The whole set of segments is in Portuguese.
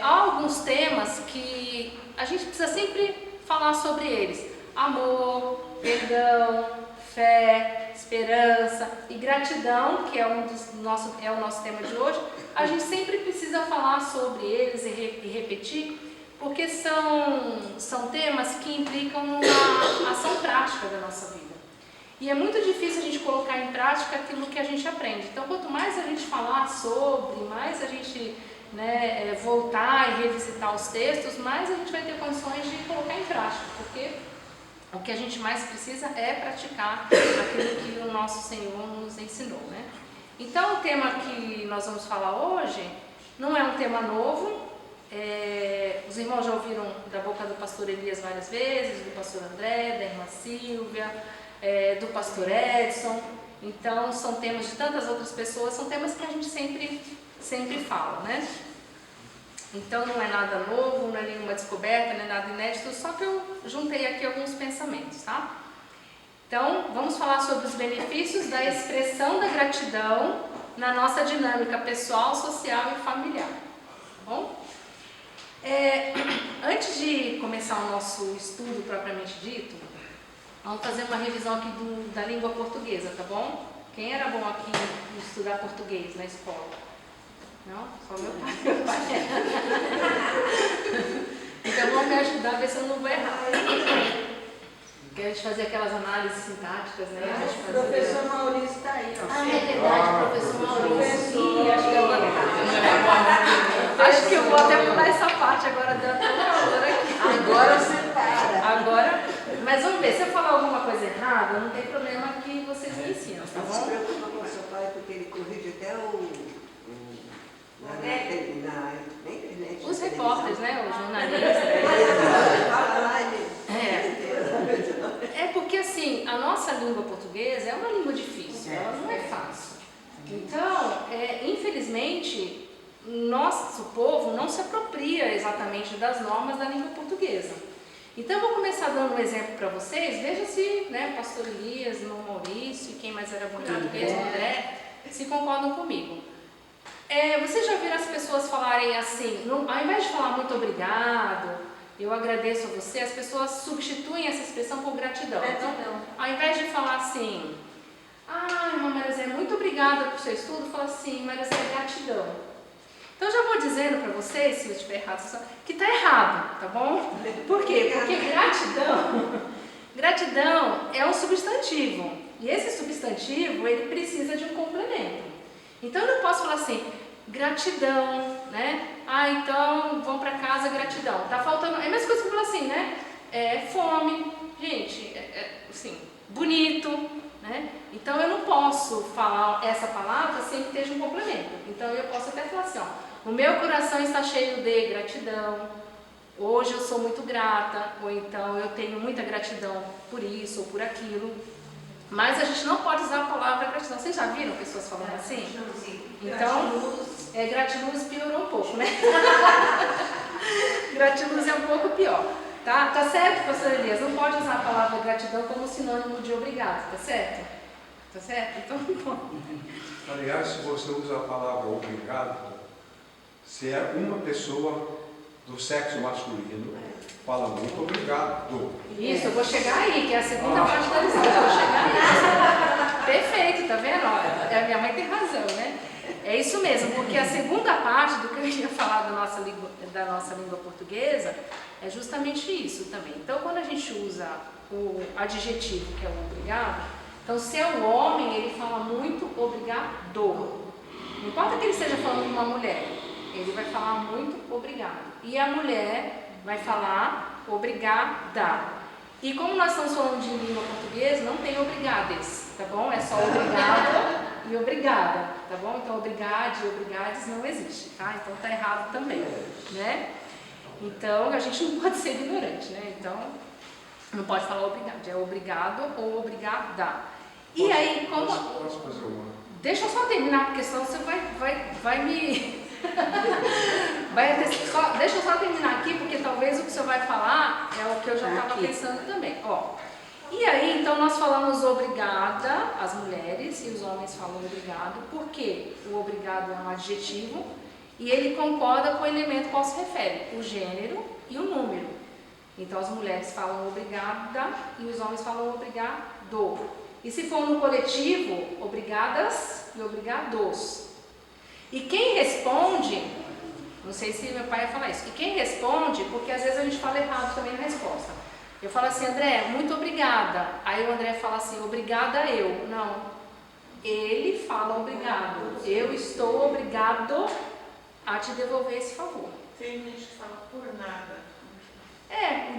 há alguns temas que a gente precisa sempre falar sobre eles. Amor, perdão, fé, esperança e gratidão, que é o nosso tema de hoje. A gente sempre precisa falar sobre eles e repetir, porque são temas que implicam numa ação prática da nossa vida. E é muito difícil a gente colocar em prática aquilo que a gente aprende. Então, quanto mais a gente falar sobre, mais a gente voltar e revisitar os textos, mais a gente vai ter condições de colocar em prática, porque o que a gente mais precisa é praticar aquilo que o nosso Senhor nos ensinou, né? Então, o tema que nós vamos falar hoje não é um tema novo. Os irmãos já ouviram da boca do pastor Elias várias vezes, do pastor André, da irmã Silvia, do pastor Edson. Então, são temas de tantas outras pessoas, são temas que a gente sempre fala, né? Então, não é nada novo, não é nenhuma descoberta, não é nada inédito, só que eu juntei aqui alguns pensamentos, tá? Então, vamos falar sobre os benefícios da expressão da gratidão na nossa dinâmica pessoal, social e familiar, tá bom? Antes de começar o nosso estudo propriamente dito, vamos fazer uma revisão aqui da língua portuguesa, tá bom? Quem era bom aqui em estudar português na escola? Não? Só meu pai. Então vamos me ajudar a ver se eu não vou errar. Porque a gente fazia aquelas análises sintáticas, né? O professor Maurício está aí. Ah, é verdade, professor Maurício. Acho que eu vou até mudar essa parte agora da aula aqui. Agora você para. Agora, mas vamos ver, se eu falar alguma coisa errada, não tem problema que vocês me ensinam, tá Não se bom? preocupa com o seu pai, porque ele corrige até na internet. Os repórteres, né? Os jornalistas. Fala lá, ele. É porque assim, a nossa língua portuguesa é uma língua difícil, ela não é fácil. Então, infelizmente, nosso povo não se apropria exatamente das normas da língua portuguesa. Então, eu vou começar dando um exemplo para vocês. Veja se, o pastor Elias, o irmão Maurício e quem mais era bom em português, o André, se concordam comigo. Vocês já viram as pessoas falarem assim, ao invés de falar muito obrigado, eu agradeço a você, as pessoas substituem essa expressão por gratidão. Então, ao invés de falar assim, irmã Maria, muito obrigada por seu estudo, fala assim, Maria, gratidão. Então, eu já vou dizendo para vocês, se eu estiver errado, que está errado, tá bom? Por quê? Porque gratidão é um substantivo. E esse substantivo, ele precisa de um complemento. Então, eu não posso falar assim, gratidão, né? Então, vão para casa, gratidão. Tá faltando, é a mesma coisa que eu falo assim, né? Fome, gente, assim, bonito, né? Então, eu não posso falar essa palavra sem que esteja um complemento. Então, eu posso até falar assim, o meu coração está cheio de gratidão, hoje eu sou muito grata, ou então eu tenho muita gratidão por isso ou por aquilo. Mas a gente não pode usar a palavra gratidão. Vocês já viram pessoas falando assim? Então, gratiluz piorou um pouco, né? Gratiluz é um pouco pior. Tá certo, pastor Elias? Não pode usar a palavra gratidão como sinônimo de obrigado, tá certo? Tá certo? Então, bom. Aliás, se você usa a palavra obrigado, se é uma pessoa do sexo masculino, fala muito obrigado. Isso, eu vou chegar aí, que é a segunda parte da lição. Eu vou chegar aí. Perfeito, tá vendo? A minha mãe tem razão, né? É isso mesmo, porque a segunda parte do que eu ia falar da nossa língua portuguesa é justamente isso também. Então, quando a gente usa o adjetivo, que é o obrigado, então, se é um homem, ele fala muito obrigado. Não importa que ele esteja falando com uma mulher, ele vai falar muito obrigado. E a mulher vai falar obrigada. E como nós estamos falando de língua portuguesa, não tem obrigades, tá bom? É só obrigado e obrigada, tá bom? Então, obrigade e obrigades não existe, tá? Então, tá errado também, né? Então, a gente não pode ser ignorante, né? Então, não pode falar obrigado, é obrigado ou obrigada. E aí, como... Posso fazer uma? Deixa eu só terminar, porque senão você vai me... Deixa eu só terminar aqui, porque talvez o que o senhor vai falar é o que eu já estava pensando também. E aí, então, nós falamos obrigada, as mulheres, e os homens falam obrigado, porque o obrigado é um adjetivo, e ele concorda com o elemento qual se refere, o gênero e o número. Então as mulheres falam obrigada e os homens falam obrigado. E se for no coletivo, obrigadas e obrigados. E quem responde, não sei se meu pai ia falar isso, e quem responde, porque às vezes a gente fala errado também na resposta. Eu falo assim, André, muito obrigada. Aí o André fala assim, obrigada eu. Não, ele fala obrigado. Eu estou obrigado a te devolver esse favor. Tem gente que fala por nada.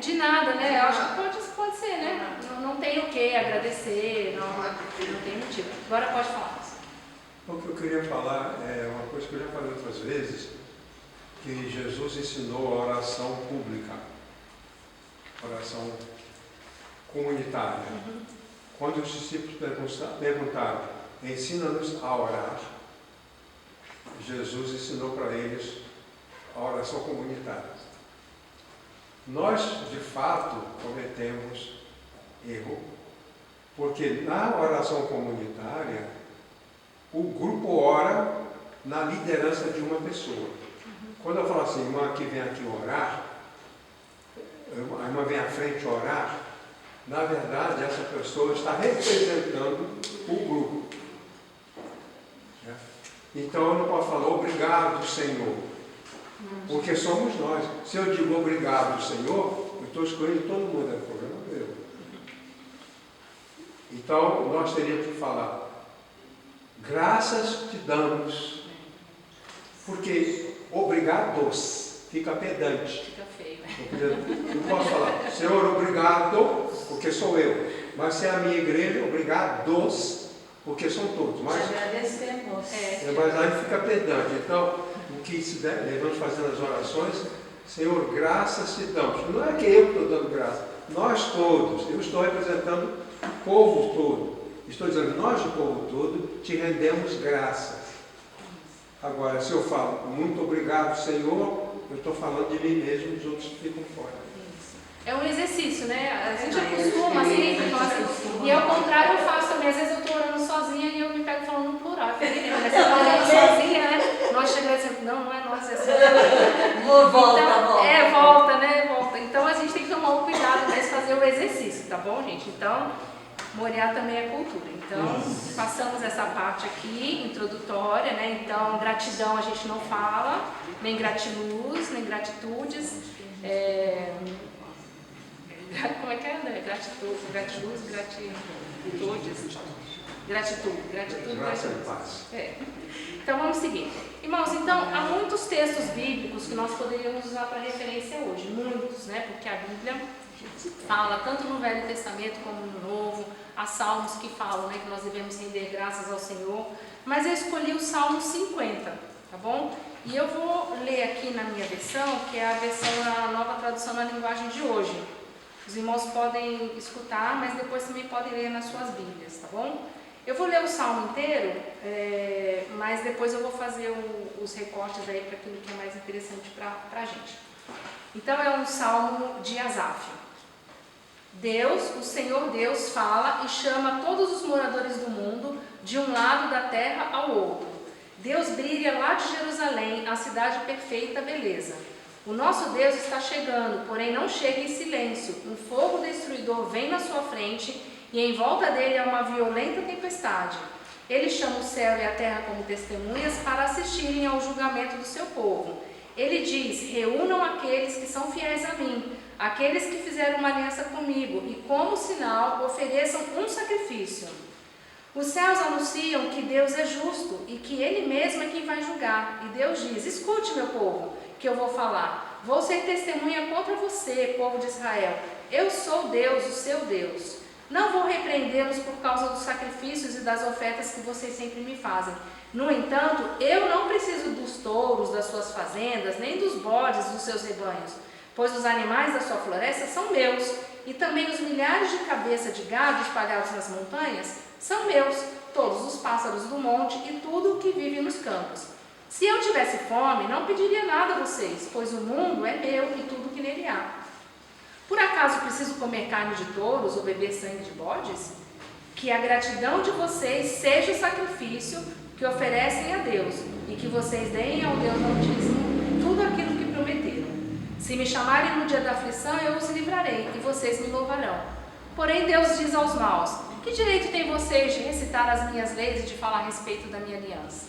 De nada, né? Eu acho que pode ser, né? Não tem o que agradecer, não tem motivo. Agora pode falar. O que eu queria falar é uma coisa que eu já falei outras vezes, que Jesus ensinou a oração pública, oração comunitária. Quando os discípulos perguntaram, ensina-nos a orar, Jesus ensinou para eles a oração comunitária. Nós, de fato, cometemos erro, porque na oração comunitária, o grupo ora na liderança de uma pessoa. Quando eu falo assim, irmã que vem aqui orar, a irmã vem à frente orar, na verdade, essa pessoa está representando o grupo. Então, eu não posso falar, obrigado, Senhor. Porque somos nós. Se eu digo obrigado, Senhor, eu estou escolhendo todo mundo, é problema meu. Então, nós teríamos que falar, graças te damos, porque obrigados fica pedante. Fica feio, né? Não posso falar, Senhor, obrigado, porque sou eu. Mas se é a minha igreja, obrigados, porque são todos. Mas Agradecemos. mas aí fica pedante. Então, o que devemos fazer nas orações, Senhor, graças te damos. Não é que eu estou dando graça, nós todos. Eu estou representando o povo todo. Estou dizendo, nós, o povo todo, te rendemos graças. Agora, se eu falo, muito obrigado, Senhor, eu estou falando de mim mesmo, os outros ficam fora. É um exercício, né? A gente acostuma, assim, e ao contrário eu faço também. Às vezes eu estou orando sozinha e eu me pego falando no plural. Eu falei, mas você está orando sozinha, né? Nós chegamos dizendo, não é nós, é assim. Volta. Volta, né? Volta. Então a gente tem que tomar um cuidado, mas fazer o exercício, tá bom, gente? Então, Moriá também é cultura. Então, passamos essa parte aqui, introdutória, né? Então, gratidão a gente não fala, nem gratiluz, nem gratitudes. Como é que é, André? Gratiluz, gratitudes. Gratitude. Graça e paz. Então, vamos seguir. Irmãos, então, há muitos textos bíblicos que nós poderíamos usar para referência hoje. Muitos, né? Porque a Bíblia fala tanto no Velho Testamento como no Novo. Há salmos que falam, né, que nós devemos render graças ao Senhor. Mas eu escolhi o Salmo 50, tá bom? E eu vou ler aqui na minha versão, que é a versão da Nova Tradução na Linguagem de Hoje. Os irmãos podem escutar, mas depois também podem ler nas suas Bíblias, tá bom? Eu vou ler o Salmo inteiro, mas depois eu vou fazer os recortes aí para aquilo que é mais interessante para a gente. Então é um Salmo de Asaf. Deus, o Senhor Deus, fala e chama todos os moradores do mundo de um lado da terra ao outro. Deus brilha lá de Jerusalém, a cidade perfeita beleza. O nosso Deus está chegando, porém não chega em silêncio. Um fogo destruidor vem na sua frente e em volta dele há uma violenta tempestade. Ele chama o céu e a terra como testemunhas para assistirem ao julgamento do seu povo. Ele diz, reúnam aqueles que são fiéis a mim, aqueles que fizeram uma aliança comigo, e como sinal ofereçam um sacrifício. Os céus anunciam que Deus é justo e que Ele mesmo é quem vai julgar. E Deus diz, escute meu povo, que eu vou falar. Vou ser testemunha contra você, povo de Israel. Eu sou Deus, o seu Deus. Não vou repreendê-los por causa dos sacrifícios e das ofertas que vocês sempre me fazem. No entanto, eu não preciso dos touros das suas fazendas, nem dos bodes dos seus rebanhos, pois os animais da sua floresta são meus, e também os milhares de cabeças de gado espalhados nas montanhas são meus, todos os pássaros do monte e tudo o que vive nos campos. Se eu tivesse fome, não pediria nada a vocês, pois o mundo é meu e tudo que nele há. Por acaso preciso comer carne de touros ou beber sangue de bodes? que a gratidão de vocês seja o sacrifício que oferecem a Deus e que vocês deem ao Deus Altíssimo tudo aquilo que prometeram. Se me chamarem no dia da aflição, eu os livrarei e vocês me louvarão. Porém Deus diz aos maus: que direito têm vocês de recitar as minhas leis e de falar a respeito da minha aliança?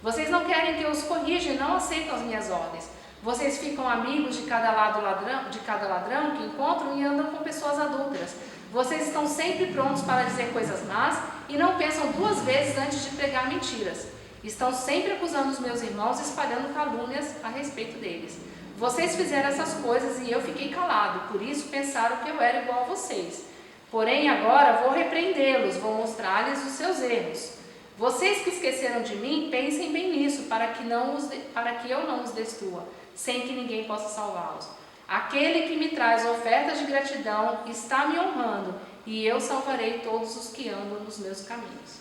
Vocês não querem que eu os corrija e não aceitam as minhas ordens. Vocês ficam amigos de cada ladrão que encontram e andam com pessoas adúlteras. Vocês estão sempre prontos para dizer coisas más e não pensam duas vezes antes de pregar mentiras. Estão sempre acusando os meus irmãos e espalhando calúnias a respeito deles. Vocês fizeram essas coisas e eu fiquei calado, por isso pensaram que eu era igual a vocês. Porém agora vou repreendê-los, vou mostrar-lhes os seus erros. Vocês que esqueceram de mim, pensem bem nisso, para que eu não os destrua, sem que ninguém possa salvá-los. Aquele que me traz ofertas de gratidão está me honrando, e eu salvarei todos os que andam nos meus caminhos.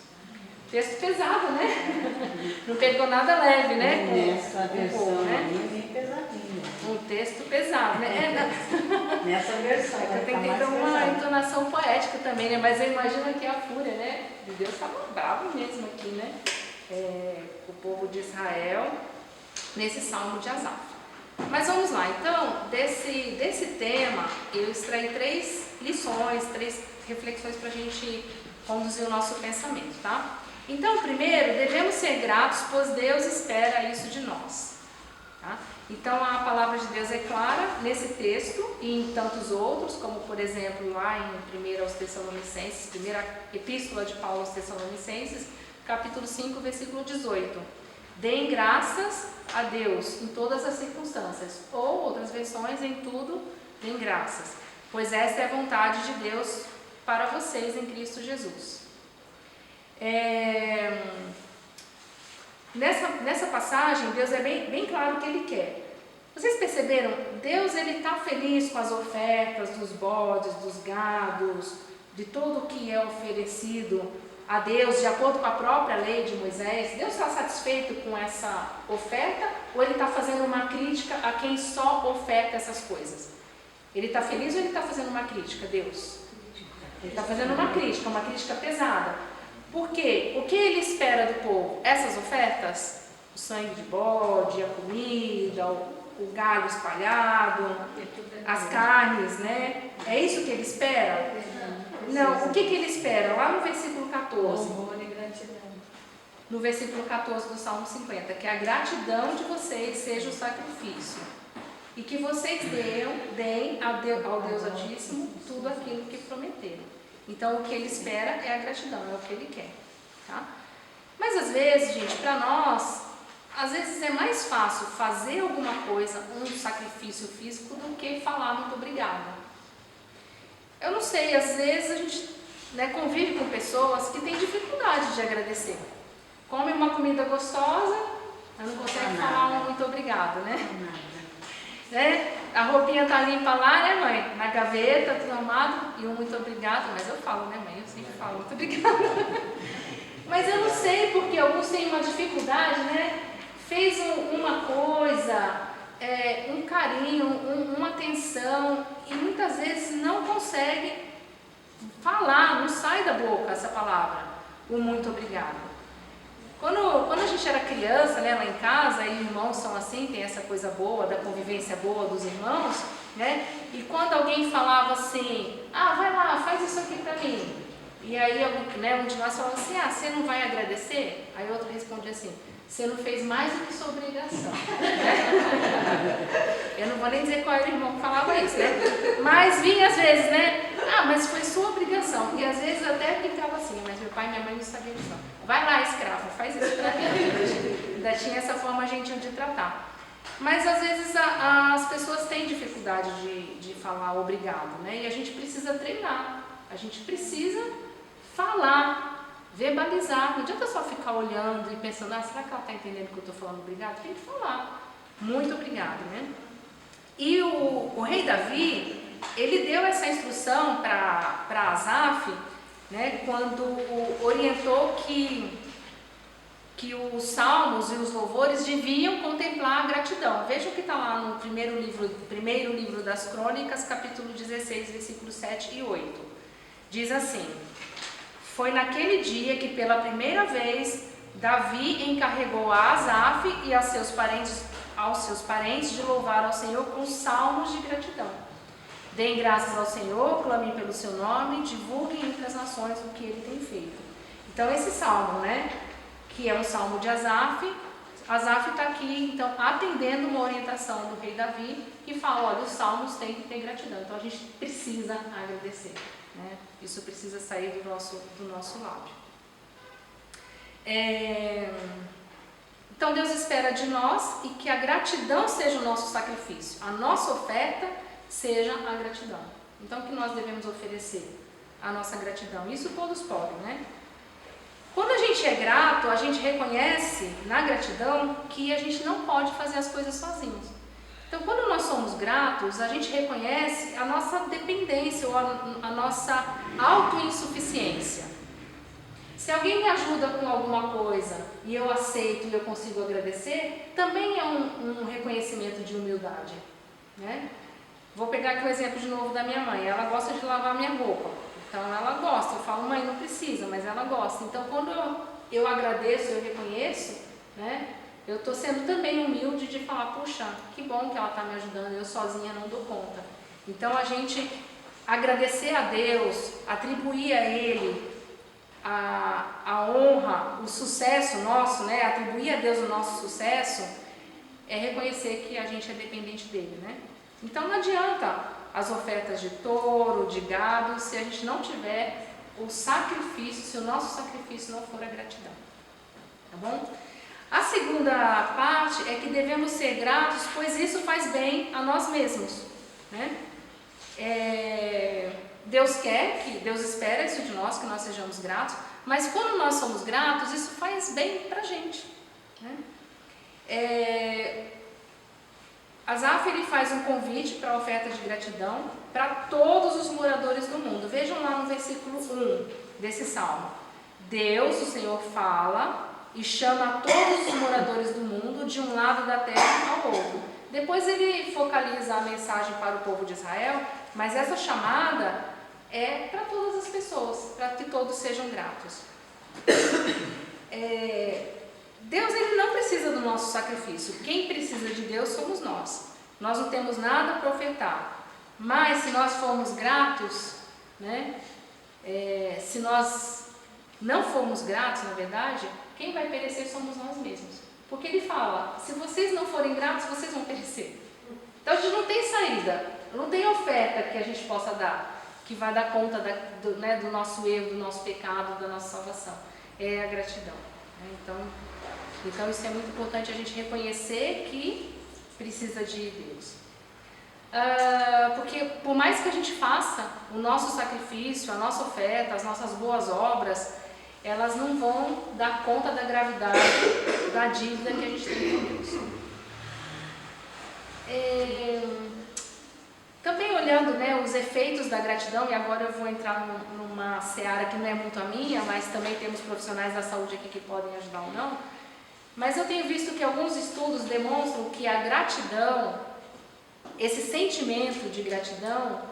Texto pesado, né? Não pegou nada leve, né? Nessa versão né? bem pesadinho. Um texto pesado, né? Nessa versão. Eu tentei dar uma entonação poética também, né? Mas eu imagino que a fúria, né? De Deus estava bravo mesmo aqui, né? O povo de Israel, nesse salmo de Asaf. Mas vamos lá, então, desse tema, eu extraí 3 lições, 3 reflexões para a gente conduzir o nosso pensamento, tá? Então, primeiro, devemos ser gratos, pois Deus espera isso de nós. Tá? Então, a palavra de Deus é clara nesse texto e em tantos outros, como, por exemplo, lá em 1 aos Tessalonicenses, primeira epístola de Paulo aos Tessalonicenses, capítulo 5, versículo 18. Deem graças a Deus em todas as circunstâncias, ou outras versões, em tudo, deem graças, pois esta é a vontade de Deus para vocês em Cristo Jesus. Nessa passagem, Deus é bem claro o que Ele quer. Vocês perceberam? Deus está feliz com as ofertas dos bodes, dos gados, de tudo que é oferecido a Deus, de acordo com a própria lei de Moisés. Deus está satisfeito com essa oferta ou Ele está fazendo uma crítica a quem só oferta essas coisas? Ele está feliz ou Ele está fazendo uma crítica, Deus? Ele está fazendo uma crítica pesada. Por quê? O que Ele espera do povo? Essas ofertas? O sangue de bode, a comida, o galho espalhado, as carnes, né? É isso que Ele espera? Não, o que Ele espera? Lá no versículo 14. No versículo 14 do Salmo 50, que a gratidão de vocês seja o sacrifício. E que vocês deem ao Deus Altíssimo tudo aquilo que prometeram. Então, o que Ele espera é a gratidão, é o que Ele quer. Tá? Mas, às vezes, gente, para nós, às vezes é mais fácil fazer alguma coisa, um sacrifício físico, do que falar muito obrigada. Eu não sei, às vezes a gente convive com pessoas que têm dificuldade de agradecer. Come uma comida gostosa, mas não consegue falar um muito obrigado, né? A roupinha tá limpa lá, né, mãe? Na gaveta, tudo arrumado, e um muito obrigado, mas eu falo, né, mãe? Eu sempre falo muito obrigada. Mas eu não sei, porque alguns têm uma dificuldade, né? Fez uma coisa, um carinho, uma atenção, e muitas vezes não consegue falar, não sai da boca essa palavra, o muito obrigado. Quando a gente era criança, né, lá em casa, e irmãos são assim, tem essa coisa boa, da convivência boa dos irmãos, né? E quando alguém falava assim, vai lá, faz isso aqui pra mim. E aí um de nós falava assim, você não vai agradecer? Aí outro respondia assim, você não fez mais do que sua obrigação. Eu não vou nem dizer qual era o irmão que falava isso, né? Mas vinha às vezes, né? Mas foi sua obrigação. E às vezes eu até ficava assim, mas meu pai e minha mãe não sabiam disso. Vai lá, escrava, faz isso pra mim. Ainda tinha essa forma gentil de tratar. Mas às vezes as pessoas têm dificuldade de falar obrigado, né? E a gente precisa treinar. A gente precisa falar, verbalizar. Não adianta só ficar olhando e pensando, será que ela está entendendo que eu estou falando obrigado? Tem que falar. Muito obrigado, né? E o rei Davi, ele deu essa instrução para Asaf, né, quando orientou que os salmos e os louvores deviam contemplar a gratidão. Veja o que está lá no primeiro livro das Crônicas, capítulo 16, versículos 7 e 8. Diz assim: foi naquele dia que pela primeira vez Davi encarregou a Asaf e aos seus parentes de louvar ao Senhor com salmos de gratidão. Deem graças ao Senhor, clamem pelo seu nome, divulguem entre as nações o que ele tem feito. Então esse salmo, né, que é um salmo de Asaf, Asaf está aqui, então, atendendo uma orientação do rei Davi, que fala, olha, os salmos têm que ter gratidão, então a gente precisa agradecer, né? Isso precisa sair do nosso lábio. Então Deus espera de nós e que a gratidão seja o nosso sacrifício, a nossa oferta seja a gratidão. Então o que nós devemos oferecer? A nossa gratidão. Isso todos podem, né? Quando a gente é grato, a gente reconhece na gratidão que a gente não pode fazer as coisas sozinhos. Então quando nós somos gratos, a gente reconhece a nossa dependência ou a nossa autoinsuficiência. Se alguém me ajuda com alguma coisa e eu aceito e eu consigo agradecer, também é um reconhecimento de humildade, né? Vou pegar aqui o exemplo de novo da minha mãe. Ela gosta de lavar minha roupa, então ela gosta. Eu falo, mãe, não precisa, mas ela gosta. Então quando eu agradeço, eu reconheço, né? Eu estou sendo também humilde de falar, puxa, que bom que ela está me ajudando, eu sozinha não dou conta. Então a gente agradecer a Deus, atribuir a Ele a honra, o sucesso nosso, né? Atribuir a Deus o nosso sucesso, é reconhecer que a gente é dependente dele, né? Então não adianta as ofertas de touro, de gado, se a gente não tiver o sacrifício, se o nosso sacrifício não for a gratidão, tá bom? A segunda parte é que devemos ser gratos, pois isso faz bem a nós mesmos, né? Deus espera isso de nós, que nós sejamos gratos, mas quando nós somos gratos, isso faz bem pra gente, né? Asaf, ele faz um convite para a oferta de gratidão para todos os moradores do mundo. Vejam lá no versículo 1 desse salmo. Deus, o Senhor, fala e chama todos os moradores do mundo de um lado da terra ao outro. Depois ele focaliza a mensagem para o povo de Israel, mas essa chamada é para todas as pessoas, para que todos sejam gratos. Deus, ele não precisa do nosso sacrifício. Quem precisa de Deus somos nós. Nós não temos nada para ofertar. Mas se nós formos gratos, né? Se nós não formos gratos, na verdade, quem vai perecer somos nós mesmos. Porque ele fala, se vocês não forem gratos, vocês vão perecer. Então a gente não tem saída, não tem oferta que a gente possa dar, que vai dar conta do nosso erro, do nosso pecado, da nossa salvação. É a gratidão, né? Então isso é muito importante a gente reconhecer que precisa de Deus. Porque por mais que a gente faça o nosso sacrifício, a nossa oferta, as nossas boas obras, elas não vão dar conta da gravidade da dívida que a gente tem com Deus. Também olhando, né, os efeitos da gratidão, e agora eu vou entrar numa seara que não é muito a minha, mas também temos profissionais da saúde aqui que podem ajudar ou não. Mas eu tenho visto que alguns estudos demonstram que a gratidão, esse sentimento de gratidão,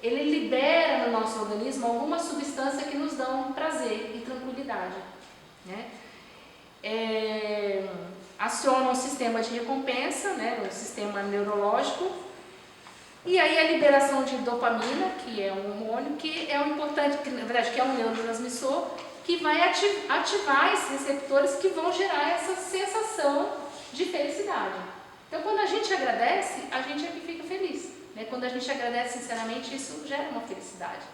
ele libera no nosso organismo alguma substância que nos dão prazer e tranquilidade, né? Aciona um sistema de recompensa, né, um sistema neurológico, e aí a liberação de dopamina, que é um hormônio, que é um importante, que, na verdade, que é um neurotransmissor, que vai ativar esses receptores que vão gerar essa sensação de felicidade. Então, quando a gente agradece, a gente é que fica feliz, né? Quando a gente agradece sinceramente, isso gera uma felicidade.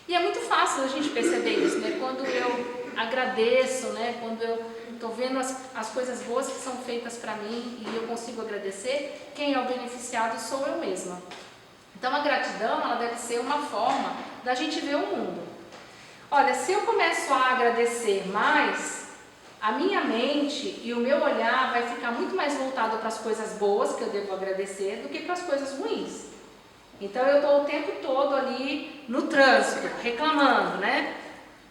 E é muito fácil a gente perceber isso, né? Quando eu agradeço, né? Quando eu estou vendo as coisas boas que são feitas para mim e eu consigo agradecer, quem é o beneficiado sou eu mesma. Então, a gratidão, ela deve ser uma forma da gente ver o mundo. Olha, se eu começo a agradecer mais, a minha mente e o meu olhar vai ficar muito mais voltado para as coisas boas que eu devo agradecer do que para as coisas ruins. Então eu estou o tempo todo ali no trânsito, reclamando, né?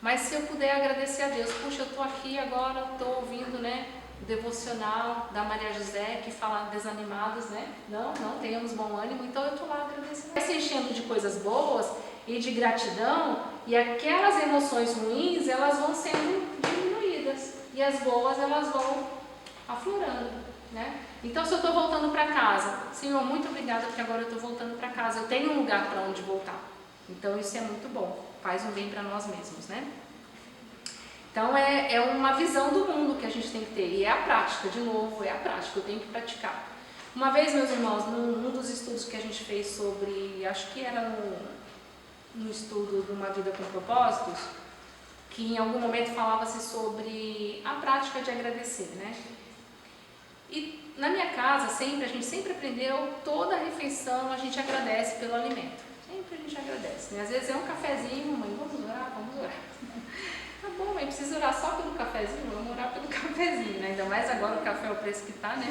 Mas se eu puder agradecer a Deus, puxa, eu estou aqui agora, estou ouvindo, né, o devocional da Maria José que fala desanimados, né? Não tenhamos bom ânimo, então eu estou lá agradecendo. Vai se enchendo de coisas boas, e de gratidão, e aquelas emoções ruins, elas vão sendo diminuídas, e as boas, elas vão aflorando, né? Então, se eu estou voltando para casa, Senhor, muito obrigada, porque agora eu estou voltando para casa, eu tenho um lugar para onde voltar. Então, isso é muito bom, faz um bem para nós mesmos, né? Então, é uma visão do mundo que a gente tem que ter, e é a prática, de novo, é a prática, eu tenho que praticar. Uma vez, meus irmãos, num dos estudos que a gente fez sobre, acho que era no estudo de uma vida com propósitos, que em algum momento falava-se sobre a prática de agradecer, né? E na minha casa, a gente sempre aprendeu, toda refeição a gente agradece pelo alimento. Sempre a gente agradece, né? Às vezes é um cafezinho, mãe, vamos orar, vamos orar. Tá bom, mãe, precisa orar só pelo cafezinho? Vamos orar pelo cafezinho, né? Ainda mais agora o café é o preço que tá, né?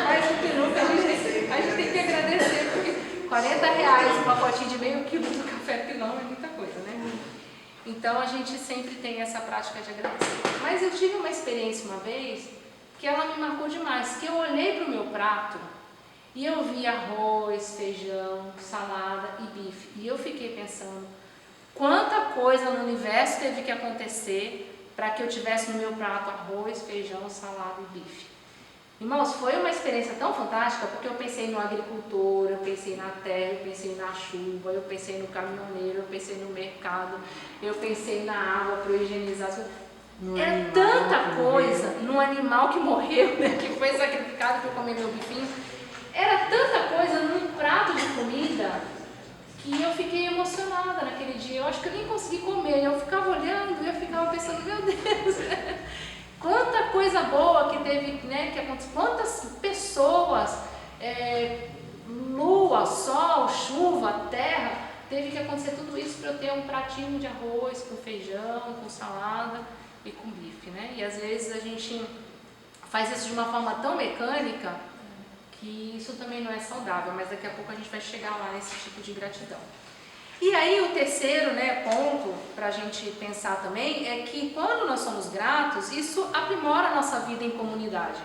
Mas o que nunca a gente tem que agradecer, porque R$40 um pacotinho de meio quilo do café pilão é muita coisa, né? Então a gente sempre tem essa prática de agradecer. Mas eu tive uma experiência uma vez que ela me marcou demais, que eu olhei para o meu prato e eu vi arroz, feijão, salada e bife. E eu fiquei pensando, quanta coisa no universo teve que acontecer para que eu tivesse no meu prato arroz, feijão, salada e bife. Irmãos, foi uma experiência tão fantástica, porque eu pensei no agricultor, eu pensei na terra, eu pensei na chuva, eu pensei no caminhoneiro, eu pensei no mercado, eu pensei na água para eu higienizar as coisas. É tanta coisa no animal que morreu, né, que foi sacrificado para eu comer meu bifinho. Era tanta coisa num prato de comida que eu fiquei emocionada naquele dia. Eu acho que eu nem consegui comer. Eu ficava olhando e eu ficava pensando, meu Deus, quanta coisa boa que teve, né, que aconteceu. Quantas pessoas, lua, sol, chuva, terra, teve que acontecer tudo isso para eu ter um pratinho de arroz com feijão, com salada e com bife, né? E às vezes a gente faz isso de uma forma tão mecânica que isso também não é saudável, mas daqui a pouco a gente vai chegar lá nesse tipo de gratidão. E aí o terceiro, né, ponto para a gente pensar também é que quando nós somos gratos, isso aprimora a nossa vida em comunidade.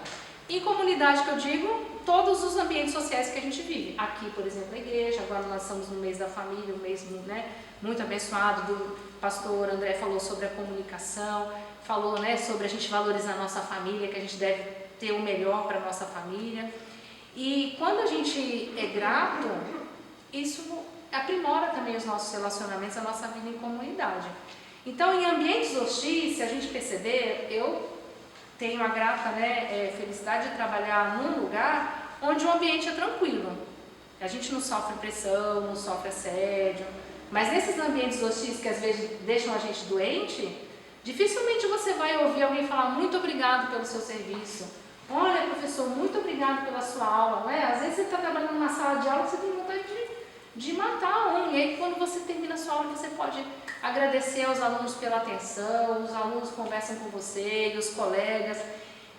Em comunidade que eu digo, todos os ambientes sociais que a gente vive. Aqui, por exemplo, a igreja, agora nós estamos no mês da família, um mês, né, muito abençoado, do pastor André falou sobre a comunicação, falou, né, sobre a gente valorizar a nossa família, que a gente deve ter o melhor para a nossa família. E quando a gente é grato, isso aprimora também os nossos relacionamentos, a nossa vida em comunidade. Então, em ambientes hostis, se a gente perceber, eu tenho a grata, né, felicidade de trabalhar num lugar onde o ambiente é tranquilo. A gente não sofre pressão, não sofre assédio, mas nesses ambientes hostis que às vezes deixam a gente doente, dificilmente você vai ouvir alguém falar muito obrigado pelo seu serviço. Olha, professor, muito obrigado pela sua aula, não é? Às vezes você está trabalhando numa sala de aula que você tem vontade de matar um, e aí quando você termina a sua aula você pode agradecer aos alunos pela atenção, os alunos conversam com você e os colegas.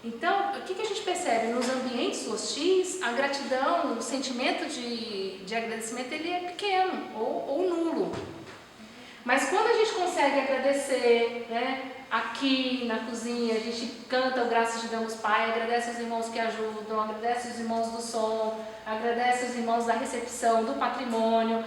Então, o que a gente percebe? Nos ambientes hostis, a gratidão, o sentimento de agradecimento, ele é pequeno ou nulo. Mas quando a gente consegue agradecer, né, aqui na cozinha, a gente canta o Graças Te Damos Pai, agradece os irmãos que ajudam, agradece os irmãos do som, agradece os irmãos da recepção, do patrimônio,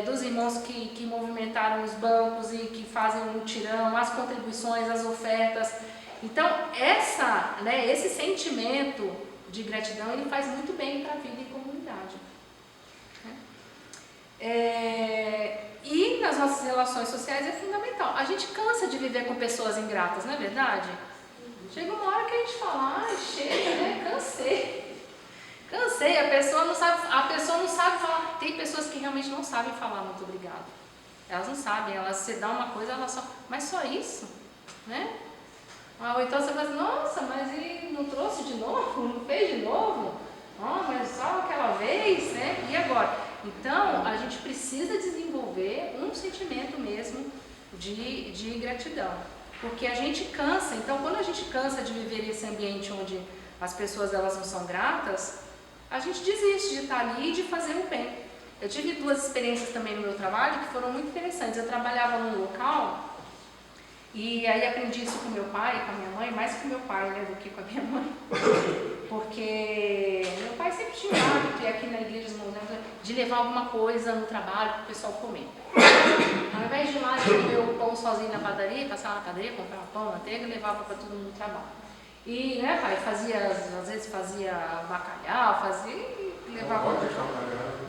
dos irmãos que movimentaram os bancos e que fazem o mutirão, as contribuições, as ofertas. Então, esse sentimento de gratidão, ele faz muito bem para a vida em comunidade. E nas nossas relações sociais é fundamental. A gente cansa de viver com pessoas ingratas, não é verdade? Chega uma hora que a gente fala, chega, né? Cansei, a pessoa não sabe falar. Tem pessoas que realmente não sabem falar muito obrigado. Elas não sabem, você dá uma coisa, elas só... Mas só isso, né? Ou então você fala assim, nossa, mas ele não trouxe de novo? Não fez de novo? Mas só aquela vez, né? E agora? Então, a gente precisa desenvolver um sentimento mesmo de gratidão. Porque a gente cansa. Então, quando a gente cansa de viver esse ambiente onde as pessoas elas não são gratas, a gente desiste de estar ali e de fazer o bem. Eu tive 2 experiências também no meu trabalho que foram muito interessantes. Eu trabalhava num local E aí aprendi isso com meu pai e com a minha mãe, mais com meu pai, né, do que com a minha mãe. Porque meu pai sempre tinha o hábito, e aqui na igreja de levar alguma coisa no trabalho para o pessoal comer. Ao invés de ir lá e comer o pão sozinho na padaria, passar na padaria, comprar um pão, manteiga e levava para todo mundo no trabalho. E, né, pai, às vezes fazia bacalhau, levava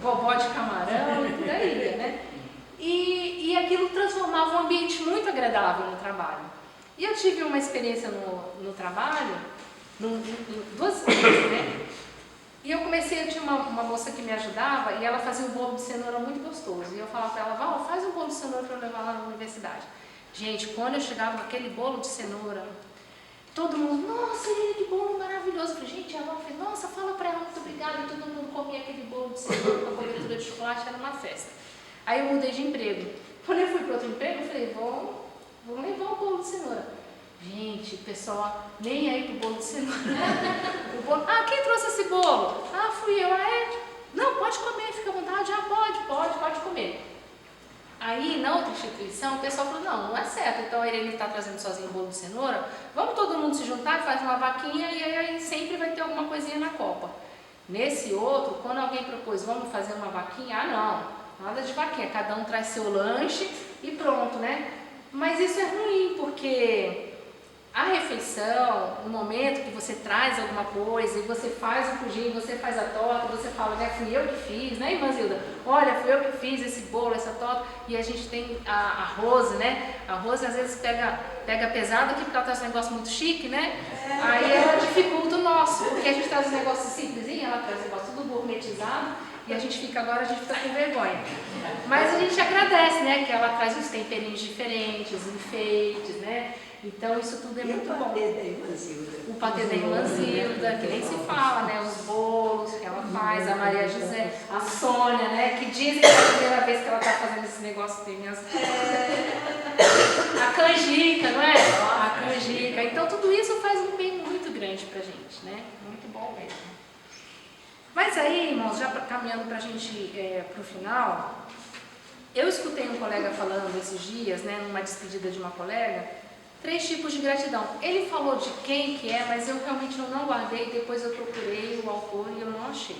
bobó de camarão e por aí, né? E aquilo transformava um ambiente muito agradável no trabalho. E eu tive uma experiência no trabalho, duas vezes, né? E eu tinha uma moça que me ajudava e ela fazia um bolo de cenoura muito gostoso. E eu falava para ela, Val, faz um bolo de cenoura para eu levar lá na universidade. Gente, quando eu chegava naquele bolo de cenoura, todo mundo, nossa, que bolo maravilhoso. Eu falei, gente, a Val fez, nossa, fala para ela, muito obrigada. E todo mundo comia aquele bolo de cenoura com a cobertura de chocolate, era uma festa. Aí eu mudei de emprego. Quando eu fui para outro emprego, eu falei, vou levar um bolo de cenoura. Gente, o pessoal nem aí pro bolo de cenoura. Ah, quem trouxe esse bolo? Ah, fui eu. Ah, é? Não, pode comer, fica à vontade. Ah, pode comer. Aí, na outra instituição, o pessoal falou, não é certo. Então a Irene está trazendo sozinho o bolo de cenoura. Vamos todo mundo se juntar, faz uma vaquinha e aí sempre vai ter alguma coisinha na copa. Nesse outro, quando alguém propôs, vamos fazer uma vaquinha, ah, não. Nada de vaquinha, cada um traz seu lanche e pronto, né? Mas isso é ruim, porque a refeição, o momento que você traz alguma coisa e você faz o pudim, você faz a torta, você fala, né, fui eu que fiz, né, irmã Zilda? Olha, fui eu que fiz esse bolo, essa torta, e a gente tem a Rose, né? A Rose às vezes pega pesado aqui porque ela traz um negócio muito chique, né? Aí ela dificulta o nosso, porque a gente traz um negócio simplesinho, ela traz um negócio tudo gourmetizado. E a gente fica com vergonha. Mas a gente agradece, né? Que ela traz uns temperinhos diferentes, enfeites, né? Então isso tudo é muito bom. O patê da irmã Zilda, que nem se fala, né? Os bolos que ela faz, a Maria José, a Sônia, né? Que dizem que é a primeira vez que ela está fazendo esse negócio tem minhas... A canjica, não é? A canjica. Então tudo isso faz um bem muito grande pra gente, né? Muito bom mesmo. Mas aí, irmãos, já caminhando para a gente para o final, eu escutei um colega falando esses dias, né, numa despedida de uma colega, 3 tipos de gratidão. Ele falou de quem que é, mas eu realmente não guardei, depois eu procurei o autor e eu não achei.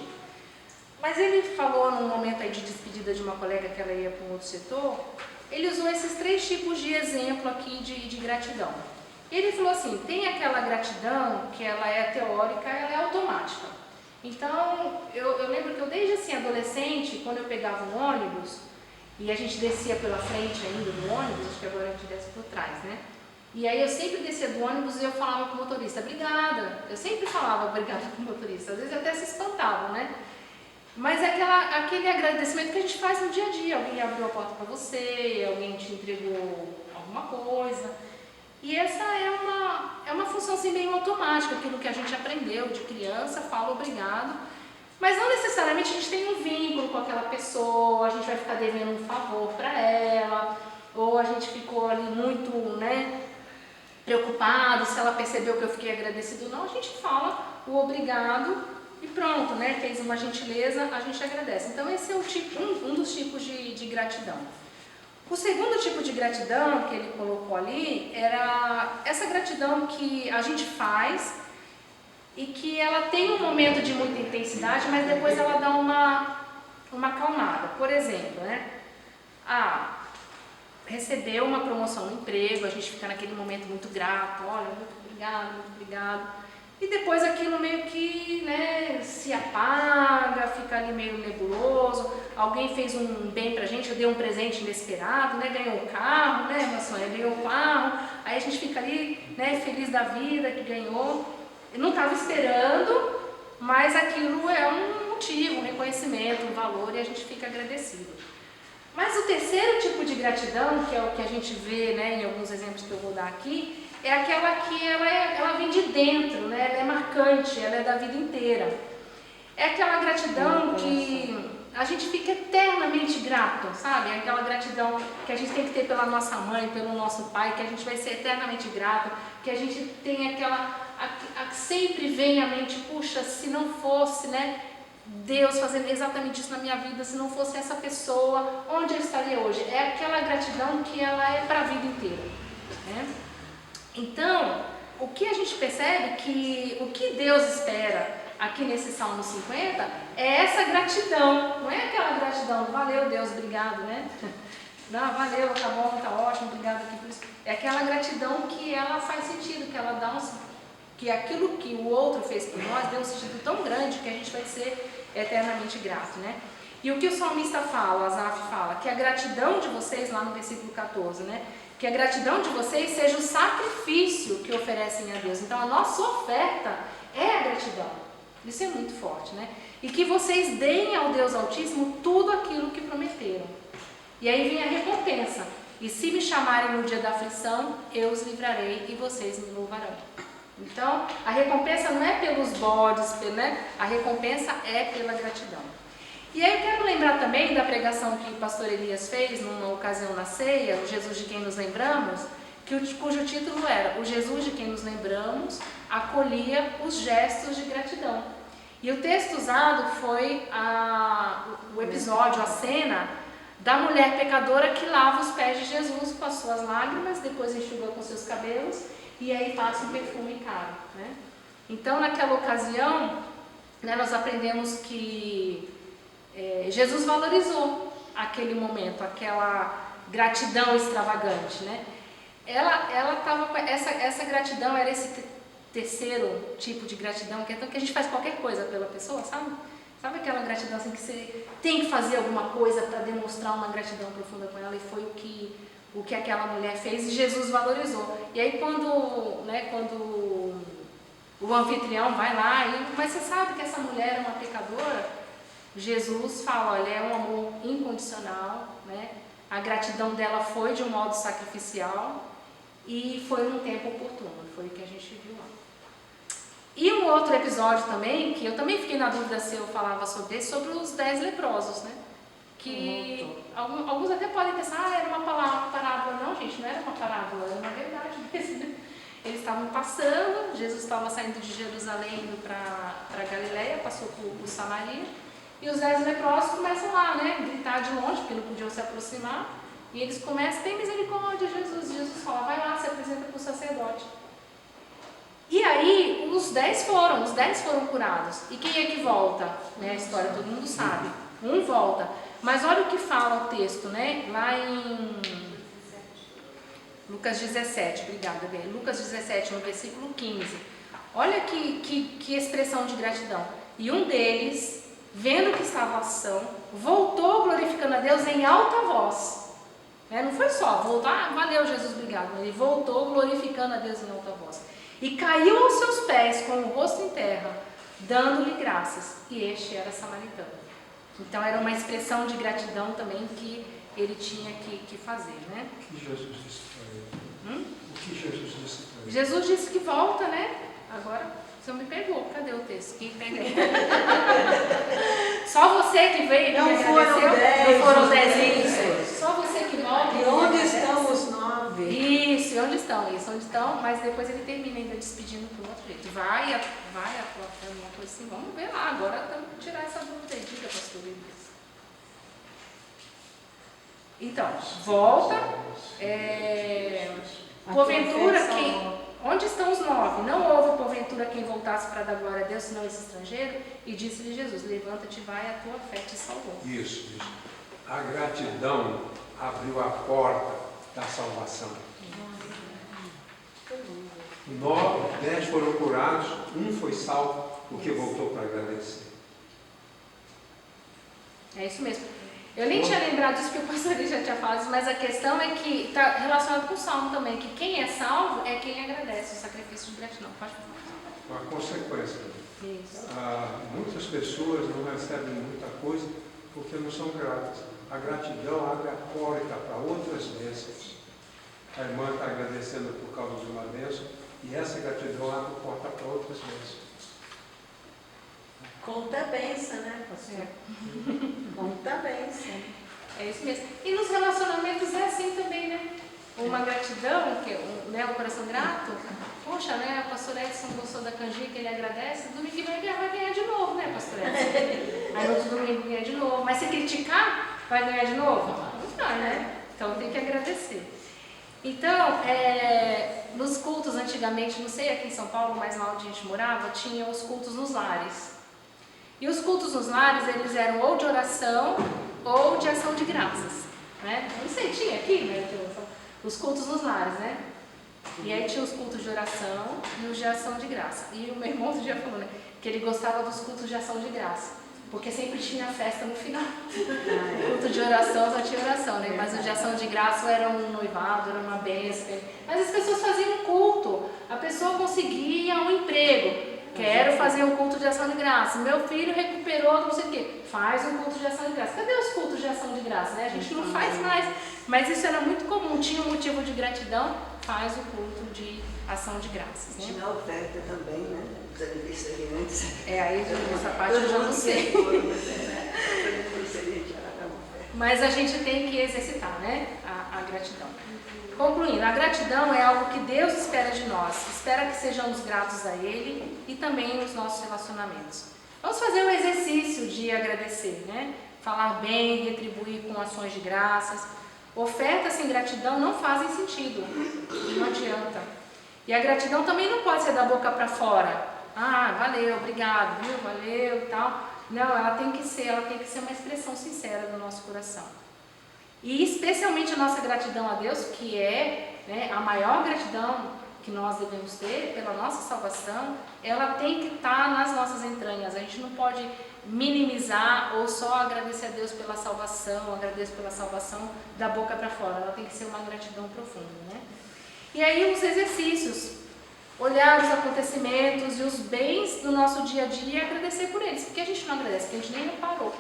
Mas ele falou num momento aí de despedida de uma colega que ela ia para um outro setor, ele usou esses 3 tipos de exemplo aqui de gratidão. Ele falou assim, tem aquela gratidão que ela é teórica, ela é automática. Então, eu lembro que eu desde assim, adolescente, quando eu pegava um ônibus, e a gente descia pela frente ainda do ônibus, acho que agora a gente desce por trás, né? E aí eu sempre descia do ônibus e eu falava com o motorista, obrigada. Eu sempre falava obrigada com o motorista, às vezes até se espantavam, né? Mas é aquele agradecimento que a gente faz no dia a dia, alguém abriu a porta para você, alguém te entregou alguma coisa. E essa é uma função assim, meio automática, aquilo que a gente aprendeu de criança, fala obrigado, mas não necessariamente a gente tem um vínculo com aquela pessoa, a gente vai ficar devendo um favor para ela, ou a gente ficou ali muito, né, preocupado se ela percebeu que eu fiquei agradecido. Não, a gente fala o obrigado e pronto, né, fez uma gentileza, a gente agradece. Então esse é um dos tipos de gratidão. O segundo tipo de gratidão que ele colocou ali era essa gratidão que a gente faz e que ela tem um momento de muita intensidade, mas depois ela dá uma acalmada. Por exemplo, né? Recebeu uma promoção no emprego, a gente fica naquele momento muito grato, olha, muito obrigado. E depois aquilo meio que, né, se apaga, fica ali meio nebuloso. Alguém fez um bem pra gente, eu dei um presente inesperado, né, ganhou um carro, né, minha Sônia ganhou um carro. Aí a gente fica ali, né, feliz da vida que ganhou. Eu não estava esperando, mas aquilo é um motivo, um reconhecimento, um valor e a gente fica agradecido. Mas o terceiro tipo de gratidão, que é o que a gente vê, né, em alguns exemplos que eu vou dar aqui, é aquela que ela vem de dentro, né? Ela é marcante, ela é da vida inteira. É aquela gratidão que a gente fica eternamente grato, sabe? É aquela gratidão que a gente tem que ter pela nossa mãe, pelo nosso pai, que a gente vai ser eternamente grato, que a gente tem sempre vem à mente, puxa, se não fosse, né, Deus fazendo exatamente isso na minha vida, se não fosse essa pessoa, onde eu estaria hoje? É aquela gratidão que ela é para a vida inteira, né? Então, o que a gente percebe que o que Deus espera aqui nesse Salmo 50 é essa gratidão, não é aquela gratidão, valeu Deus, obrigado, né? Não, valeu, tá bom, tá ótimo, obrigado aqui por isso. É aquela gratidão que ela faz sentido, que ela dá que aquilo que o outro fez por nós deu um sentido tão grande que a gente vai ser eternamente grato, né? E o que o salmista fala, Asaf fala, que a gratidão de vocês, lá no versículo 14, né? Que a gratidão de vocês seja o sacrifício que oferecem a Deus. Então a nossa oferta é a gratidão. Isso é muito forte, né? E que vocês deem ao Deus Altíssimo tudo aquilo que prometeram. E aí vem a recompensa. E se me chamarem no dia da aflição, eu os livrarei e vocês me louvarão. Então, a recompensa não é pelos bodes, né? A recompensa é pela gratidão. E aí eu quero lembrar também da pregação que o pastor Elias fez numa ocasião na ceia, o Jesus de quem nos lembramos, cujo título era O Jesus de quem nos lembramos acolhia os gestos de gratidão. E o texto usado foi o episódio, a cena da mulher pecadora que lava os pés de Jesus com as suas lágrimas, depois enxuga com seus cabelos e aí passa um perfume caro, né? Então, naquela ocasião, né, nós aprendemos que Jesus valorizou aquele momento, aquela gratidão extravagante, né? Ela tava, essa gratidão era esse terceiro tipo de gratidão, que é que a gente faz qualquer coisa pela pessoa, sabe? Sabe aquela gratidão assim que você tem que fazer alguma coisa para demonstrar uma gratidão profunda com ela, e foi o que aquela mulher fez e Jesus valorizou. E aí quando o anfitrião vai lá, mas você sabe que essa mulher é uma pecadora, Jesus fala, olha, é um amor incondicional, né? A gratidão dela foi de um modo sacrificial e foi num tempo oportuno, foi o que a gente viu lá. E um outro episódio também, que eu também fiquei na dúvida se eu falava sobre isso, sobre os 10 leprosos, né? Que alguns até podem pensar, era uma parábola. Não, gente, não era uma parábola, era uma verdade mesmo, né? Eles estavam passando, Jesus estava saindo de Jerusalém indo para Galileia, passou por Samaria, e os 10 leprosos começam lá, né? Gritar de longe, porque não podiam se aproximar, e eles começam, tem misericórdia, Jesus. Jesus fala, vai lá, se apresenta para o sacerdote. E aí, os 10 foram curados. E quem é que volta? Né, a história todo mundo sabe. Um volta. Mas olha o que fala o texto, né? Lá em Lucas 17, obrigada, Bê. Lucas 17, no versículo 15. Olha que expressão de gratidão. E um deles, vendo que estava a ação, voltou glorificando a Deus em alta voz. Não foi só voltar, valeu Jesus, obrigado. Ele voltou glorificando a Deus em alta voz. E caiu aos seus pés com o rosto em terra, dando-lhe graças. E este era samaritano. Então era uma expressão de gratidão também que ele tinha que fazer, né? O que Jesus disse para ele? O que Jesus disse para ele? Jesus disse que volta, né? Agora você me pegou. Cadê o texto? Quem pega aí? Só você que veio e Não me foram agradeceu? 10, Não foram os 10 10. isso. Só você que volta. E onde estão os 9? Isso, e onde estão? Isso, onde estão? Mas depois ele termina ainda despedindo por outro jeito. Vai a tua fé, uma coisa assim. Vamos ver lá. Agora vamos tirar essa dúvida aí. Diga, pastor Elias. Então, volta. Porventura, onde estão os 9? Não houve porventura quem voltasse para dar glória a Deus, senão esse estrangeiro? E disse-lhe Jesus, levanta-te, vai, a tua fé te salvou. Isso. A gratidão abriu a porta da salvação. 10 foram curados, um foi salvo, porque voltou para agradecer. É isso mesmo. Eu nem tinha lembrado disso, porque o pastor já tinha falado isso, mas a questão é que está relacionado com o salmo também, que quem é salvo é quem agradece o sacrifício de gratidão. Pode falar. Uma consequência. Isso. Muitas pessoas não recebem muita coisa porque não são gratas. A gratidão abre a porta para outras bênçãos. A irmã está agradecendo por causa de uma bênção e essa gratidão abre a porta para outras bênçãos. Conta a benção, né, pastor? Conta a benção. É isso mesmo. E nos relacionamentos é assim também, né? Uma gratidão, um coração grato. Poxa, né? O pastor Edson gostou da canjica, ele agradece. Domingo que vem vai ganhar de novo, né, pastor Edson? Aí no outro domingo ganha de novo. Mas se criticar, vai ganhar de novo? Não vai, né? Então tem que agradecer. Então, nos cultos antigamente, não sei aqui em São Paulo, mas lá onde a gente morava, tinha os cultos nos lares. E os cultos nos lares, eles eram ou de oração ou de ação de graças, né? Eu não sei, tinha aqui, né? Os cultos nos lares, né? E aí tinha os cultos de oração e os de ação de graça. E o meu irmão outro dia falou, né, que ele gostava dos cultos de ação de graça, porque sempre tinha festa no final. O culto de oração só tinha oração, né? Mas o de ação de graça era um noivado, era uma bênção. Mas as pessoas faziam um culto, a pessoa conseguia um emprego. Quero fazer um culto de ação de graça. Meu filho recuperou, não sei o quê. Faz um culto de ação de graça. Cadê os cultos de ação de graça, né? A gente não faz mais. Mas isso era muito comum. Tinha um motivo de gratidão, faz o culto de ação de graças, né? Tinha oferta também, né? Os aniversariantes. Aí essa parte eu já não sei. Mas a gente tem que exercitar, né? A gratidão. Concluindo, a gratidão é algo que Deus espera de nós, espera que sejamos gratos a Ele e também nos nossos relacionamentos. Vamos fazer um exercício de agradecer, né? Falar bem, retribuir com ações de graças. Ofertas sem gratidão não fazem sentido, não adianta. E a gratidão também não pode ser da boca para fora. Ah, valeu, obrigado, viu, valeu e tal. Não, ela tem que ser uma expressão sincera do nosso coração. E especialmente a nossa gratidão a Deus, que é, né, a maior gratidão que nós devemos ter pela nossa salvação, ela tem que estar nas nossas entranhas. A gente não pode minimizar ou só agradecer a Deus pela salvação, agradecer pela salvação da boca para fora. Ela tem que ser uma gratidão profunda, né? E aí os exercícios, olhar os acontecimentos e os bens do nosso dia a dia e agradecer por eles. Porque a gente não agradece, porque a gente nem reparou.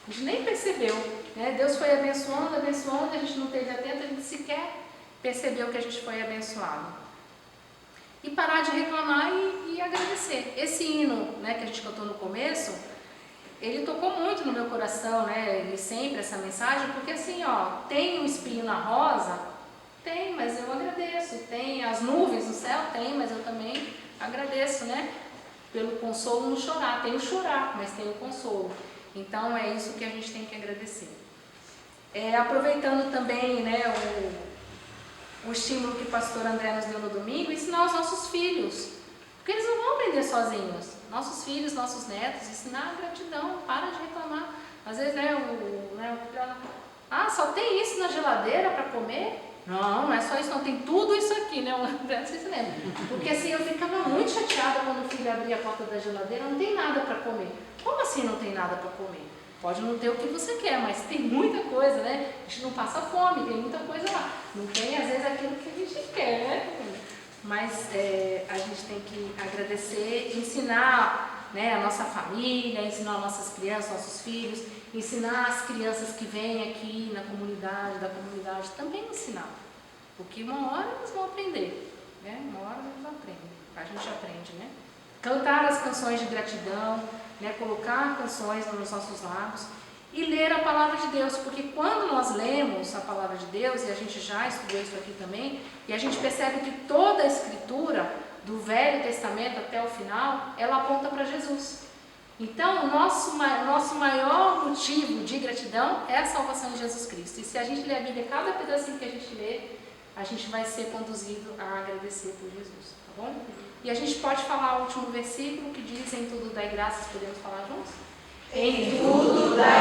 A gente nem percebeu, né? Deus foi abençoando, a gente não esteve atento, a gente sequer percebeu que a gente foi abençoado. E parar de reclamar e agradecer. Esse hino, né, que a gente cantou no começo, ele tocou muito no meu coração, né? Ele sempre, essa mensagem, porque assim, ó, tem um espinho na rosa? Tem, mas eu agradeço. Tem as nuvens no céu? Tem, mas eu também agradeço, né? Pelo consolo no chorar. Tem o chorar, mas tem o consolo. Então é isso que a gente tem que agradecer. Aproveitando também, né, o estímulo que o pastor André nos deu no domingo, ensinar os nossos filhos, porque eles não vão aprender sozinhos. Nossos filhos, nossos netos, ensinar a gratidão, para de reclamar. Às vezes, né, só tem isso na geladeira para comer? Não, não é só isso, não, tem tudo isso aqui, né? Não sei se lembra. Porque assim, eu ficava muito chateada quando o filho abria a porta da geladeira, não tem nada para comer. Como assim não tem nada para comer? Pode não ter o que você quer, mas tem muita coisa, né? A gente não passa fome, tem muita coisa lá. Não tem, às vezes, aquilo que a gente quer, né? Mas a gente tem que agradecer, ensinar, né, a nossa família, ensinar nossas crianças, nossos filhos, ensinar as crianças que vêm aqui da comunidade também ensinar. Porque uma hora eles vão aprender, né? Uma hora eles aprendem, a gente aprende, né? Cantar as canções de gratidão, né? Colocar canções nos nossos lábios e ler a palavra de Deus, porque quando nós lemos a palavra de Deus, e a gente já estudou isso aqui também, e a gente percebe que toda a escritura, do Velho Testamento até o final, ela aponta para Jesus. Então, o nosso maior motivo de gratidão é a salvação de Jesus Cristo. E se a gente ler a Bíblia, cada pedacinho que a gente lê, a gente vai ser conduzido a agradecer por Jesus, tá bom? E a gente pode falar o último versículo que diz: em tudo dai graças, podemos falar juntos? Em tudo dai